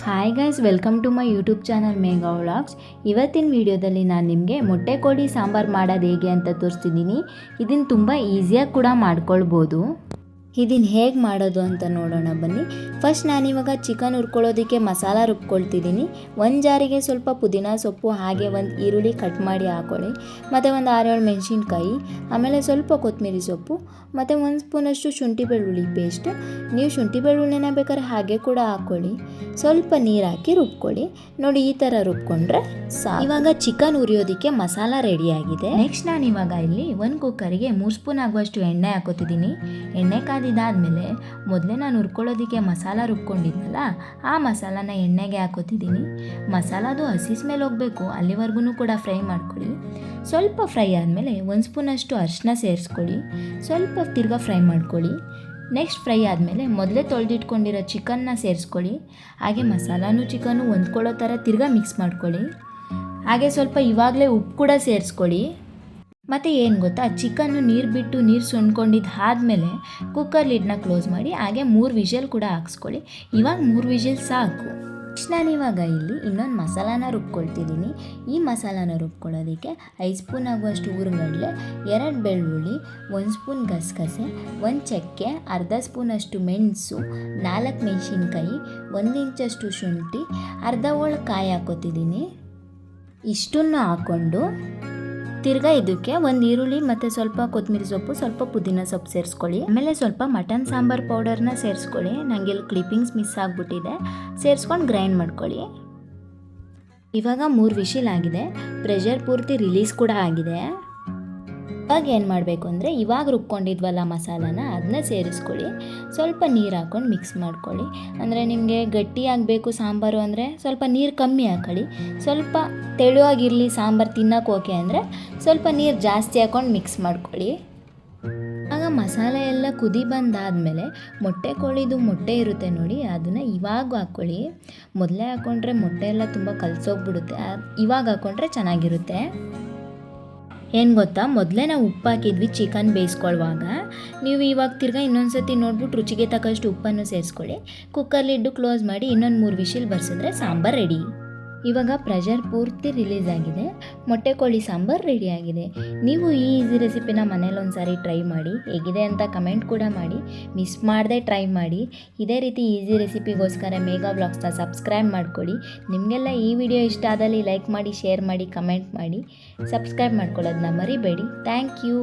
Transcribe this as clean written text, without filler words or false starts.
Hi guys, welcome to my YouTube channel Megha vlogs. ಇವತ್ತಿನ ವಿಡಿಯೋದಲ್ಲಿ ನಾನು ನಿಮಗೆ ಮೊಟ್ಟೆ ಕೋಳಿ ಸಾಂಬಾರು ಮಾಡೋದು ಹೇಗೆ ಅಂತ ತೋರಿಸ್ತಿದ್ದೀನಿ. ಇದನ್ನು ತುಂಬ ಈಸಿಯಾಗಿ ಕೂಡ ಮಾಡ್ಕೊಳ್ಬೋದು. ಇದನ್ನು ಹೇಗೆ ಮಾಡೋದು ಅಂತ ನೋಡೋಣ ಬನ್ನಿ. ಫಸ್ಟ್ ನಾನಿವಾಗ ಚಿಕನ್ ಹುರ್ಕೊಳ್ಳೋದಕ್ಕೆ ಮಸಾಲ ರುಬ್ಕೊಳ್ತಿದ್ದೀನಿ. ಒಂದು ಜಾರಿಗೆ ಸ್ವಲ್ಪ ಪುದೀನ ಸೊಪ್ಪು, ಹಾಗೆ ಒಂದು ಈರುಳ್ಳಿ ಕಟ್ ಮಾಡಿ ಹಾಕ್ಕೊಳ್ಳಿ, ಮತ್ತು ಒಂದು 6-7 ಮೆಣಸಿನ್ಕಾಯಿ, ಆಮೇಲೆ ಸ್ವಲ್ಪ ಕೊತ್ತಂಬರಿ ಸೊಪ್ಪು, ಮತ್ತು 1 ಸ್ಪೂನಷ್ಟು ಶುಂಠಿ ಬೆಳ್ಳುಳ್ಳಿ ಪೇಸ್ಟ್. ನೀವು ಶುಂಠಿ ಬೆಳ್ಳುಳ್ಳಿನ ಬೇಕಾದ್ರೆ ಹಾಗೆ ಕೂಡ ಹಾಕ್ಕೊಳ್ಳಿ. ಸ್ವಲ್ಪ ನೀರು ಹಾಕಿ ರುಬ್ಕೊಳ್ಳಿ. ನೋಡಿ, ಈ ಥರ ರುಬ್ಕೊಂಡ್ರೆ ಸಾಕು. ಇವಾಗ ಚಿಕನ್ ಹುರಿಯೋದಕ್ಕೆ ಮಸಾಲ ರೆಡಿಯಾಗಿದೆ. ನೆಕ್ಸ್ಟ್ ನಾನು ಇವಾಗ ಇಲ್ಲಿ ಒಂದು ಕುಕ್ಕರಿಗೆ 3 ಸ್ಪೂನ್ ಆಗುವಷ್ಟು ಎಣ್ಣೆ ಹಾಕೋತಿದ್ದೀನಿ. ಎಣ್ಣೆ ಕಾದಿದ್ದಾದಮೇಲೆ ಮೊದಲೇ ನಾನು ಹುರ್ಕೊಳ್ಳೋದಕ್ಕೆ ಮಸಾಲ ರುಬ್ಕೊಂಡಿದ್ನಲ್ಲ, ಆ ಮಸಾಲಾನ ಎಣ್ಣೆಗೆ ಹಾಕೋತಿದ್ದೀನಿ. ಮಸಾಲದು ಹಸಿ ಸ್ಮೆಲ್ ಹೋಗಬೇಕು, ಅಲ್ಲಿವರೆಗೂ ಕೂಡ ಫ್ರೈ ಮಾಡ್ಕೊಳ್ಳಿ. ಸ್ವಲ್ಪ ಫ್ರೈ ಆದಮೇಲೆ 1 ಸ್ಪೂನಷ್ಟು ಅರಿಶಿನ ಸೇರಿಸ್ಕೊಳ್ಳಿ. ಸ್ವಲ್ಪ ತಿರ್ಗಾ ಫ್ರೈ ಮಾಡ್ಕೊಳ್ಳಿ. ನೆಕ್ಸ್ಟ್ ಫ್ರೈ ಆದಮೇಲೆ ಮೊದಲೇ ತೊಳೆದಿಟ್ಕೊಂಡಿರೋ ಚಿಕನ್ನ ಸೇರಿಸ್ಕೊಳ್ಳಿ. ಹಾಗೆ ಮಸಾಲಾನು ಚಿಕನ್ನು ಹೊಂದ್ಕೊಳ್ಳೋ ಥರ ತಿರ್ಗಾ ಮಿಕ್ಸ್ ಮಾಡ್ಕೊಳ್ಳಿ. ಹಾಗೆ ಸ್ವಲ್ಪ ಇವಾಗಲೇ ಉಪ್ಪು ಕೂಡ ಸೇರಿಸ್ಕೊಳ್ಳಿ. ಮತ್ತು ಏನು ಗೊತ್ತಾ, ಚಿಕನ್ನು ನೀರು ಬಿಟ್ಟು ನೀರು ಸುಣ್ಕೊಂಡಿದ್ದಾದಮೇಲೆ ಕುಕ್ಕರ್ ಲಿಡ್ನ ಕ್ಲೋಸ್ ಮಾಡಿ ಹಾಗೆ 3 ವಿಷಲ್ ಕೂಡ ಹಾಕ್ಸ್ಕೊಳ್ಳಿ. ಇವಾಗ 3 ವಿಷಲ್ ಸಾಕು. ನೆಕ್ಸ್ಟ್ ನಾನಿವಾಗ ಇಲ್ಲಿ ಇನ್ನೊಂದು ಮಸಾಲಾನ ರುಬ್ಕೊಳ್ತಿದ್ದೀನಿ. ಈ ಮಸಾಲಾನ ರುಬ್ಕೊಳ್ಳೋದಕ್ಕೆ 5 ಸ್ಪೂನ್ ಆಗುವಷ್ಟು ಹುರಿಗಡಲೆ, 2 ಬೆಳ್ಳುಳ್ಳಿ, 1 ಸ್ಪೂನ್ ಗಸಗಸೆ, 1 ಚಕ್ಕೆ, ಅರ್ಧ ಸ್ಪೂನಷ್ಟು ಮೆಣಸು, 4 ಮೆಣಸಿನ್ಕಾಯಿ, 1 ಇಂಚಷ್ಟು ಶುಂಠಿ, ಅರ್ಧ ಹೋಳು ಕಾಯಿ ಹಾಕೋತಿದ್ದೀನಿ. ಇಷ್ಟನ್ನು ಹಾಕ್ಕೊಂಡು ತಿರ್ಗಾ ಇದಕ್ಕೆ 1 ಈರುಳ್ಳಿ ಮತ್ತು ಸ್ವಲ್ಪ ಕೊತ್ತಂಬರಿ ಸೊಪ್ಪು, ಸ್ವಲ್ಪ ಪುದೀನ ಸೊಪ್ಪು ಸೇರಿಸ್ಕೊಳ್ಳಿ. ಆಮೇಲೆ ಸ್ವಲ್ಪ ಮಟನ್ ಸಾಂಬಾರು ಪೌಡರ್ನ ಸೇರಿಸ್ಕೊಳ್ಳಿ. ನನಗೆ ಇಲ್ಲಿ ಕ್ಲಿಪ್ಪಿಂಗ್ಸ್ ಮಿಸ್ ಆಗಿಬಿಟ್ಟಿದೆ. ಸೇರಿಸ್ಕೊಂಡು ಗ್ರೈಂಡ್ ಮಾಡ್ಕೊಳ್ಳಿ. ಇವಾಗ 3 ವಿಷಿಲ್ ಆಗಿದೆ. ಪ್ರೆಷರ್ ಪೂರ್ತಿ ರಿಲೀಸ್ ಕೂಡ ಆಗಿದೆ. ಇವಾಗ ಏನು ಮಾಡಬೇಕು ಅಂದರೆ, ಇವಾಗ ರುಬ್ಕೊಂಡಿದ್ವಲ್ಲ ಮಸಾಲಾನ, ಅದನ್ನ ಸೇರಿಸ್ಕೊಳ್ಳಿ. ಸ್ವಲ್ಪ ನೀರು ಹಾಕ್ಕೊಂಡು ಮಿಕ್ಸ್ ಮಾಡ್ಕೊಳ್ಳಿ. ಅಂದರೆ ನಿಮಗೆ ಗಟ್ಟಿಯಾಗಬೇಕು ಸಾಂಬಾರು ಅಂದರೆ ಸ್ವಲ್ಪ ನೀರು ಕಮ್ಮಿ ಹಾಕೊಳ್ಳಿ. ಸ್ವಲ್ಪ ತೆಳುವಾಗಿರಲಿ ಸಾಂಬಾರು ತಿನ್ನೋಕೆ ಓಕೆ ಅಂದರೆ ಸ್ವಲ್ಪ ನೀರು ಜಾಸ್ತಿ ಹಾಕ್ಕೊಂಡು ಮಿಕ್ಸ್ ಮಾಡ್ಕೊಳ್ಳಿ. ಆಗ ಮಸಾಲೆ ಎಲ್ಲ ಕುದಿ ಬಂದಾದಮೇಲೆ ಮೊಟ್ಟೆ ಕೋಳಿದು ಮೊಟ್ಟೆ ಇರುತ್ತೆ ನೋಡಿ, ಅದನ್ನು ಇವಾಗ ಹಾಕ್ಕೊಳ್ಳಿ. ಮೊದಲೇ ಹಾಕ್ಕೊಂಡ್ರೆ ಮೊಟ್ಟೆ ಎಲ್ಲ ತುಂಬ ಕಲಸೋಗ್ಬಿಡುತ್ತೆ. ಇವಾಗ ಹಾಕ್ಕೊಂಡ್ರೆ ಚೆನ್ನಾಗಿರುತ್ತೆ. ಏನು ಗೊತ್ತಾ, ಮೊದಲೇ ನಾವು ಉಪ್ಪು ಹಾಕಿದ್ವಿ ಚಿಕನ್ ಬೇಯಿಸ್ಕೊಳ್ಳುವಾಗ. ನೀವು ಇವಾಗ ತಿರ್ಗಾ ಇನ್ನೊಂದು ಸತಿ ನೋಡ್ಬಿಟ್ಟು ರುಚಿಗೆ ತಕ್ಕಷ್ಟು ಉಪ್ಪನ್ನು ಸೇರಿಸ್ಕೊಳ್ಳಿ. ಕುಕ್ಕರ್ ಲಿಡ್ಡು ಕ್ಲೋಸ್ ಮಾಡಿ ಇನ್ನೊಂದು 3 ವಿಷಿಲ್ ಬರ್ಸಿದ್ರೆ ಸಾಂಬಾರು ರೆಡಿ. ಇವಾಗ ಪ್ರೆಷರ್ ಪೂರ್ತಿ ರಿಲೀಸ್ ಆಗಿದೆ. ಮೊಟ್ಟೆ ಕೋಳಿ ಸಾಂಬಾರು ರೆಡಿಯಾಗಿದೆ. ನೀವು ಈ ಈಸಿ ರೆಸಿಪಿನ ಮನೇಲಿ ಒಂದು ಸಾರಿ ಟ್ರೈ ಮಾಡಿ. ಹೇಗಿದೆ ಅಂತ ಕಮೆಂಟ್ ಕೂಡ ಮಾಡಿ. ಮಿಸ್ ಮಾಡದೆ ಟ್ರೈ ಮಾಡಿ. ಇದೇ ರೀತಿ ಈಸಿ ರೆಸಿಪಿಗೋಸ್ಕರ ಮೇಘಾ ವ್ಲಾಗ್ಸ್ನ ಸಬ್ಸ್ಕ್ರೈಬ್ ಮಾಡ್ಕೊಳ್ಳಿ. ನಿಮಗೆಲ್ಲ ಈ ವಿಡಿಯೋ ಇಷ್ಟ ಆದಲ್ಲಿ ಲೈಕ್ ಮಾಡಿ, ಶೇರ್ ಮಾಡಿ, ಕಮೆಂಟ್ ಮಾಡಿ. ಸಬ್ಸ್ಕ್ರೈಬ್ ಮಾಡ್ಕೊಳ್ಳೋದನ್ನ ಮರಿಬೇಡಿ. Thank you.